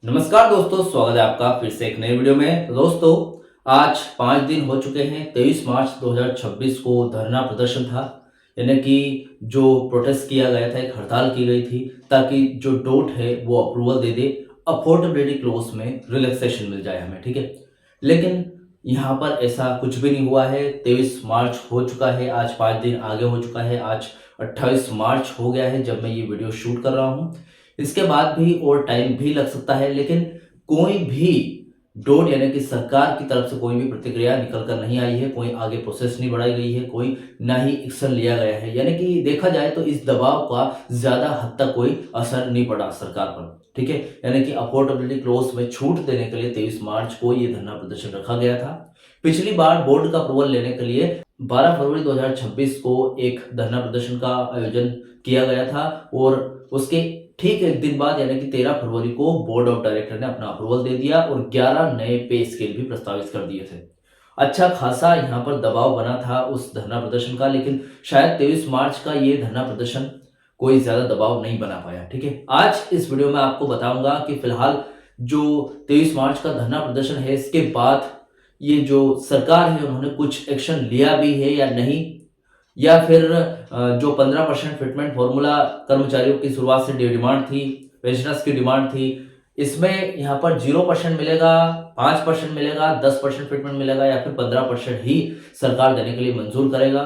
नमस्कार दोस्तों, स्वागत है आपका फिर से एक नई वीडियो में। तो दोस्तों, आज 5 दिन हो चुके हैं। 23 मार्च 2026 को धरना प्रदर्शन था, यानी कि जो प्रोटेस्ट किया गया था, एक हड़ताल की गई थी ताकि जो डोट है वो अप्रूवल दे दे, अफोर्डेबिलिटी क्लोज में रिलैक्सेशन मिल जाए हमें, ठीक है। लेकिन यहाँ पर ऐसा कुछ भी नहीं हुआ है। 23 मार्च हो चुका है, आज 5 दिन आगे हो चुका है। आज 28 मार्च हो गया है जब मैं ये वीडियो शूट कर रहा हूँ। इसके बाद भी और टाइम भी लग सकता है, लेकिन कोई भी डोट यानी कि सरकार की तरफ से कोई भी प्रतिक्रिया निकल कर नहीं आई है, कोई आगे प्रोसेस नहीं बढ़ाई गई है, कोई ना ही एक्शन लिया गया है। यानी कि देखा जाए तो इस दबाव का ज्यादा हद तक कोई असर नहीं पड़ा सरकार पर, ठीक है। यानी कि अफोर्डेबिलिटी क्लोज में छूट देने के लिए 23 मार्च को ये धरना प्रदर्शन रखा गया था। पिछली बार बोर्ड का अप्रूवल लेने के लिए 12 फरवरी 2026 को एक धरना प्रदर्शन का आयोजन किया गया था और उसके ठीक एक दिन बाद यानी कि 13 फरवरी को बोर्ड ऑफ डायरेक्टर ने अपना अप्रूवल दे दिया और 11 नए पे स्केल भी प्रस्तावित कर दिए थे। अच्छा खासा यहाँ पर दबाव बना था उस धरना प्रदर्शन का, लेकिन शायद 23 मार्च का ये धरना प्रदर्शन कोई ज्यादा दबाव नहीं बना पाया, ठीक है। आज इस वीडियो में आपको बताऊंगा कि फिलहाल जो 23 मार्च का धरना प्रदर्शन है, इसके बाद ये जो सरकार है उन्होंने कुछ एक्शन लिया भी है या नहीं, या फिर जो 15% फिटमेंट फॉर्मूला कर्मचारियों की शुरुआत से डिमांड थी, पेंशनर्स की डिमांड थी, इसमें यहाँ पर 0% मिलेगा, 5% मिलेगा, 10% फिटमेंट मिलेगा या फिर 15% ही सरकार देने के लिए मंजूर करेगा।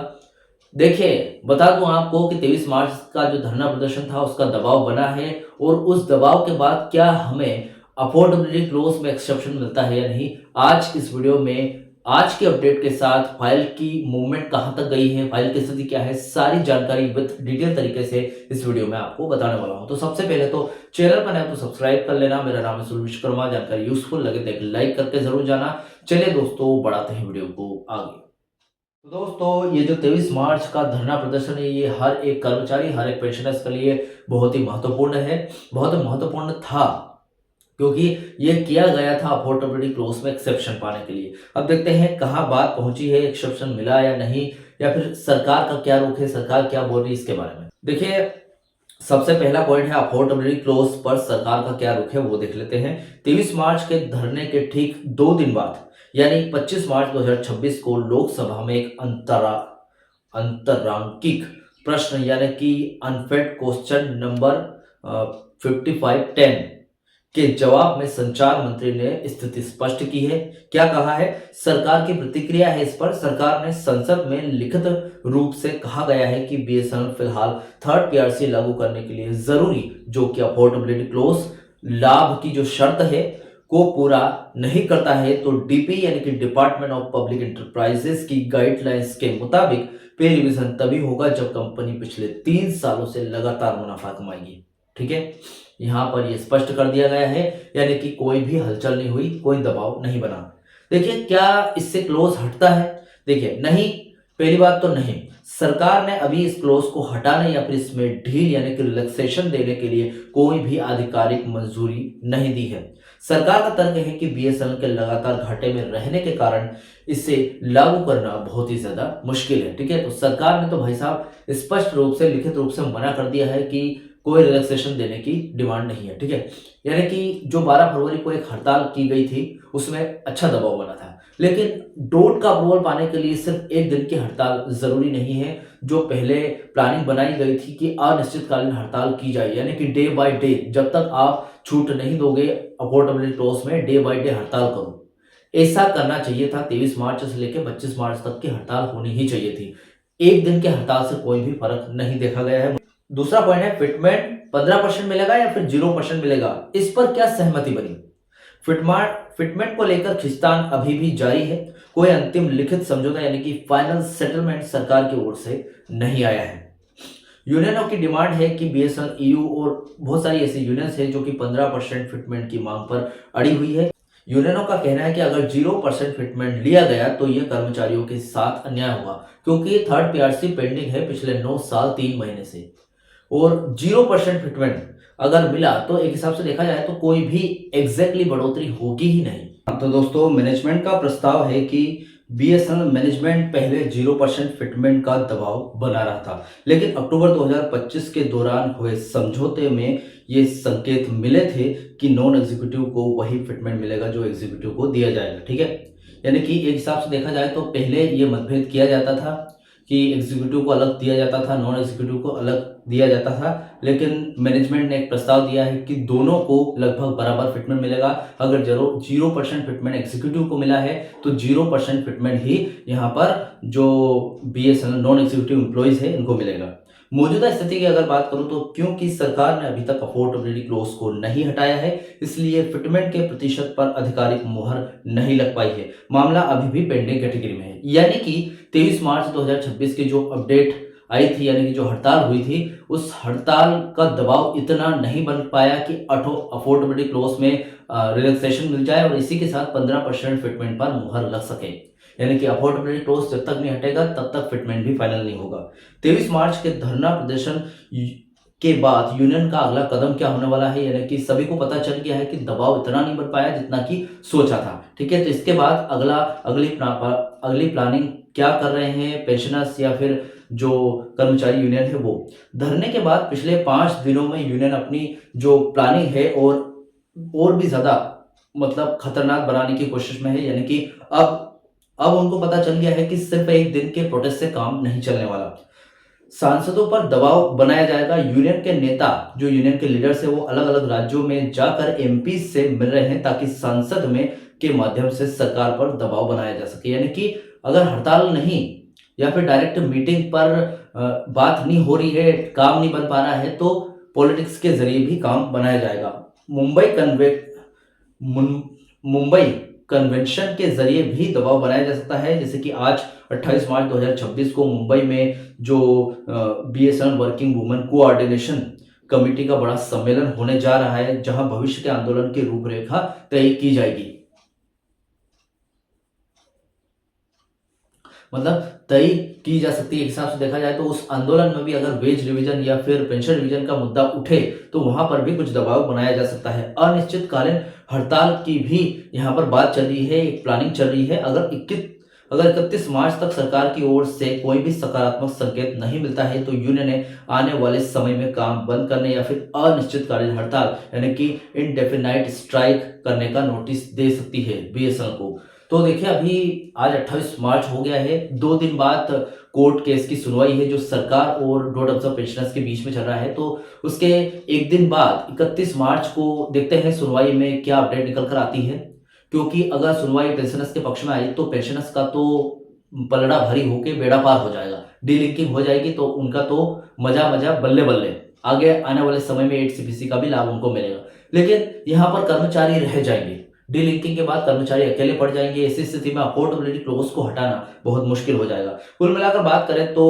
देखिए, बता दूं आपको कि 23 मार्च का जो धरना प्रदर्शन था उसका दबाव बना है और उस दबाव के बाद क्या हमें अफोर्डेबिलिटी क्लोज में एक्सेप्शन मिलता है या नहीं, आज इस वीडियो में आज के अपडेट के साथ फाइल की मूवमेंट कहां तक गई है, फाइल की स्थिति क्या है, सारी जानकारी विद डिटेल तरीके से इस वीडियो में आपको बताने वाला हूं। तो सबसे पहले तो चैनल पर नए तो सब्सक्राइब कर लेना। मेरा नाम है सुनील विश्वकर्मा। जानकारी यूजफुल लगे तो एक लाइक करके जरूर जाना। चलिए दोस्तों, बढ़ाते हैं वीडियो को आगे। तो दोस्तों, ये जो 23 मार्च का धरना प्रदर्शन है, ये हर एक कर्मचारी, हर एक पेंशनर्स के लिए बहुत ही महत्वपूर्ण है, बहुत महत्वपूर्ण था, क्योंकि ये किया गया था अफोर्डेबिलिटी क्लोज में एक्सेप्शन पाने के लिए। अब देखते हैं कहाँ बात पहुंची है, एक्सेप्शन मिला या नहीं, या फिर सरकार का क्या रुख है, सरकार क्या बोल रही है इसके बारे में। देखिए, सबसे पहला पॉइंट है अफोर्डेबिलिटी क्लोज पर सरकार का क्या रुख है, वो देख लेते हैं। 23 मार्च के धरने के ठीक 2 दिन बाद यानी 25 मार्च 2026 को लोकसभा में एक अंतरांकिक प्रश्न यानी कि अनफेड क्वेश्चन नंबर 5510 के जवाब में संचार मंत्री ने स्थिति स्पष्ट की है। क्या कहा है, सरकार की प्रतिक्रिया है इस पर। सरकार ने संसद में लिखित रूप से कहा गया है कि बीएसएनएल फिलहाल थर्ड पीआरसी लागू करने के लिए जरूरी जो कि अफोर्डेबिलिटी क्लोज लाभ की जो शर्त है को पूरा नहीं करता है, तो डीपी यानी कि डिपार्टमेंट ऑफ पब्लिक एंटरप्राइजेस की गाइडलाइंस के मुताबिक पे रिवीजन तभी होगा जब कंपनी पिछले 3 सालों से लगातार मुनाफा कमाएगी, ठीक है। यहां पर यह स्पष्ट कर दिया गया है, यानी कि कोई भी हलचल नहीं हुई, कोई दबाव नहीं बना। देखिए, क्या इससे क्लोज हटता है? देखिए, नहीं, पहली बात तो नहीं। सरकार ने अभी इस क्लोज को हटाने या फिर इसमें ढील यानी कि रिलैक्सेशन देने के लिए कोई भी आधिकारिक मंजूरी नहीं दी है। सरकार का तर्क है कि बीएसएनएल के लगातार घाटे में रहने के कारण इसे लागू करना बहुत ही ज्यादा मुश्किल है, ठीक है। तो सरकार ने तो भाई साहब स्पष्ट रूप से, लिखित रूप से मना कर दिया है कि कोई रिलैक्सेशन देने की डिमांड नहीं है, ठीक है। यानी कि जो 12 फरवरी को एक हड़ताल की गई थी उसमें अच्छा दबाव बना था, लेकिन डोट का अप्रूवल पाने के लिए सिर्फ एक दिन की हड़ताल जरूरी नहीं है। जो पहले प्लानिंग बनाई गई थी कि अनिश्चितकालीन हड़ताल की जाए, यानी कि डे बाय डे, जब तक आप छूट नहीं दोगे अफोर्डेबिलिटी क्लोज में, डे बाय डे हड़ताल करो, ऐसा करना चाहिए था। 23 मार्च से लेकर 25 मार्च तक की हड़ताल होनी ही चाहिए थी। एक दिन के हड़ताल से कोई भी फर्क नहीं देखा गया है। दूसरा पॉइंट है फिटमेंट 15% मिलेगा या फिर 0% मिलेगा, इस पर क्या सहमति बनी। फिटमेंट को लेकर खींचतान अभी भी जारी है। कोई अंतिम लिखित समझौता यानी कि फाइनल सेटलमेंट सरकार की ओर से नहीं आया है। यूनियनों की डिमांड है कि बीएसएनएल, ईयू और बहुत सारी ऐसी यूनियंस है जो कि 15% फिटमेंट की मांग पर अड़ी हुई है। यूनियनों का कहना है कि अगर 0% फिटमेंट लिया गया तो यह कर्मचारियों के साथ अन्याय होगा, क्योंकि थर्ड पीआरसी पेंडिंग है पिछले 9 साल 3 महीने से, और 0% फिटमेंट अगर मिला तो एक हिसाब से देखा जाए तो कोई भी एग्जैक्टली बढ़ोतरी होगी ही नहीं। तो दोस्तों, मैनेजमेंट का प्रस्ताव है कि बीएसएनएल मैनेजमेंट पहले 0% फिटमेंट का दबाव बना रहा था, लेकिन अक्टूबर 2025 के दौरान हुए समझौते में ये संकेत मिले थे कि नॉन एग्जीक्यूटिव को वही फिटमेंट मिलेगा जो एग्जीक्यूटिव को दिया जाएगा। ठीक है, यानी कि एक हिसाब से देखा जाए तो पहले ये मतभेद किया जाता था कि एग्जीक्यूटिव को अलग दिया जाता था, नॉन एग्जीक्यूटिव को अलग दिया जाता था, लेकिन मैनेजमेंट ने एक प्रस्ताव दिया है कि दोनों को लगभग बराबर फिटमेंट मिलेगा। अगर 0% फिटमेंट एग्जीक्यूटिव को मिला है तो 0% फिटमेंट ही यहाँ पर जो BSNL नॉन एग्जीक्यूटिव एम्प्लॉइज है इनको मिलेगा। मौजूदा स्थिति की अगर बात करूं तो क्योंकि सरकार ने अभी तक अफोर्डेबिलिटी क्लॉज को नहीं हटाया है, इसलिए फिटमेंट के प्रतिशत पर आधिकारिक मुहर नहीं लग पाई है। मामला अभी भी पेंडिंग कैटेगरी में है, यानी कि 23 मार्च 2026 की जो अपडेट आई थी, यानी कि जो हड़ताल हुई थी, उस हड़ताल का दबाव इतना नहीं बन पाया कि अफोर्डेबिलिटी क्लॉज में रिलैक्सेशन मिल जाए और इसी के साथ 15% फिटमेंट पर मुहर लग सके। यानी कि अफोर्डेबिलिटी क्लॉज जब तक नहीं हटेगा तब तक फिटमेंट भी फाइनल नहीं होगा। 23 मार्च के धरना प्रदर्शन के बाद यूनियन का अगला कदम क्या होने वाला है, यानी कि सभी को पता चल गया है कि दबाव इतना नहीं बन पाया जितना कि सोचा था। ठीक है, तो इसके बाद अगली प्लानिंग क्या कर रहे हैं पेंशनर्स या फिर जो कर्मचारी यूनियन है वो। धरने के बाद पिछले 5 दिनों में यूनियन अपनी जो प्लानिंग है और भी ज्यादा मतलब खतरनाक बनाने की कोशिश में है। यानी कि अब उनको पता चल गया है कि सिर्फ एक दिन के प्रोटेस्ट से काम नहीं चलने वाला, सांसदों पर दबाव बनाया जाएगा। यूनियन के नेता, जो यूनियन के लीडर्स है, वो अलग अलग राज्यों में जाकर MP से मिल रहे हैं ताकि संसद में के माध्यम से सरकार पर दबाव बनाया जा सके। यानी कि अगर हड़ताल नहीं या फिर डायरेक्ट मीटिंग पर बात नहीं हो रही है, काम नहीं बन पा रहा है, तो पॉलिटिक्स के जरिए भी काम बनाया जाएगा। मुंबई कन्वेंशन के जरिए भी दबाव बनाया जा सकता है, जैसे कि आज 28 मार्च 2026 को मुंबई में जो BSNL working women coordination committee का बड़ा सम्मेलन होने जा रहा है, जहां भविष्य के आंदोलन की रूपरेखा तय की जाएगी। मतलब तय की जा सकती है। एक हिसाब से देखा जाए तो उस आंदोलन में भी अगर वेज रिवीजन या फिर पेंशन रिवीजन का मुद्दा उठे तो वहां पर भी कुछ दबाव बनाया जा सकता है। अनिश्चितकालीन हड़ताल की भी यहाँ पर बात चल रही है, एक प्लानिंग चल रही है। अगर 31 मार्च तक सरकार की ओर से कोई भी सकारात्मक संकेत नहीं मिलता है तो यूनियन ने आने वाले समय में काम बंद करने या फिर अनिश्चितकालीन हड़ताल यानी कि इंडेफिनाइट स्ट्राइक करने का नोटिस दे सकती है BSNL को। तो देखिए, अभी आज 28 मार्च हो गया है, 2 दिन बाद कोर्ट केस की सुनवाई है जो सरकार और डॉट ऑब्जर्व पेंशनर्स के बीच में चल रहा है। तो उसके एक दिन बाद 31 मार्च को देखते हैं सुनवाई में क्या अपडेट निकल कर आती है, क्योंकि अगर सुनवाई पेंशनर्स के पक्ष में आई तो पेंशनर्स का तो पलड़ा भारी होके बेड़ा पार हो जाएगा, डीलिंकिंग हो जाएगी, तो उनका तो मजा बल्ले बल्ले, आगे आने वाले समय में 8CPC का भी लाभ उनको मिलेगा। लेकिन यहाँ पर कर्मचारी रह जाएंगे, डीलिंकिंग के बाद कर्मचारी अकेले पड़ जाएंगे। ऐसी स्थिति में अफोर्डेबिलिटी क्लॉज को हटाना बहुत मुश्किल हो जाएगा। कुल मिलाकर बात करें तो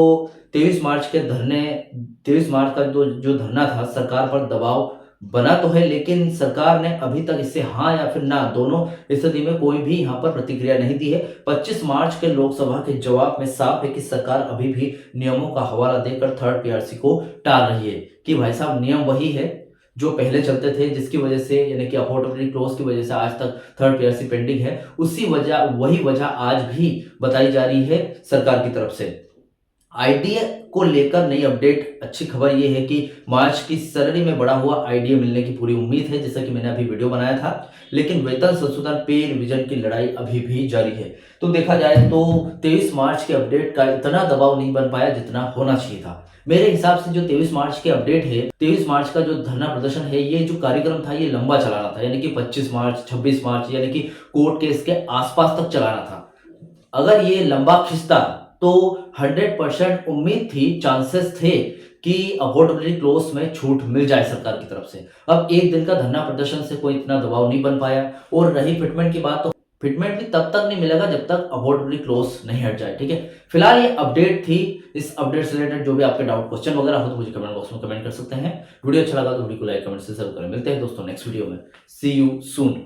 23 मार्च का जो धरना था, सरकार पर दबाव बना तो है, लेकिन सरकार ने अभी तक इससे हाँ या फिर ना दोनों स्थिति में कोई भी यहाँ पर प्रतिक्रिया नहीं दी है। 25 मार्च के लोकसभा के जवाब में साफ है कि सरकार अभी भी नियमों का हवाला देकर थर्ड PRC को टाल रही है कि भाई साहब नियम वही है जो पहले चलते थे, जिसकी वजह से यानी कि अफोर्डेबिलिटी क्लॉज की वजह से आज तक थर्ड PRC पेंडिंग है। वही वजह आज भी बताई जा रही है सरकार की तरफ से। IDA को लेकर नई अपडेट, अच्छी खबर यह है कि मार्च की सैलरी में बढ़ा हुआ IDA मिलने की पूरी उम्मीद है, जैसा कि मैंने अभी वीडियो बनाया था। लेकिन वेतन संशोधन पे रिवीजन की लड़ाई अभी भी जारी है। तो देखा जाए तो 23 मार्च के अपडेट का इतना दबाव नहीं बन पाया जितना होना चाहिए था। मेरे हिसाब से जो 23 मार्च के अपडेट है, 23 मार्च का जो धरना प्रदर्शन है, ये जो कार्यक्रम था ये लंबा चलाना था, यानी कि 25 मार्च 26 मार्च यानी कि कोर्ट केस के आसपास तक चलाना था। अगर ये लंबा खिंचता तो 100% उम्मीद थी, चांसेस थे कि अफोर्डेबिलिटी क्लॉज में छूट मिल जाए सरकार की तरफ से। अब एक दिन का धरना प्रदर्शन से कोई इतना दबाव नहीं बन पाया। और रही फिटमेंट की बात, तो फिटमेंट भी तब तक नहीं मिलेगा जब तक अफोर्डेबिलिटी क्लॉज नहीं हट जाए। ठीक है, फिलहाल ये अपडेट थी। इस अपडेट से रिलेटेड जो भी आपके डाउट क्वेश्चन वगैरह हो तो मुझे कमेंट बॉक्स में कमेंट कर सकते हैं। वीडियो अच्छा लगा तो वीडियो को लाइक कमेंट से जरूर करें। मिलते हैं दोस्तों नेक्स्ट वीडियो में। सी यू सून।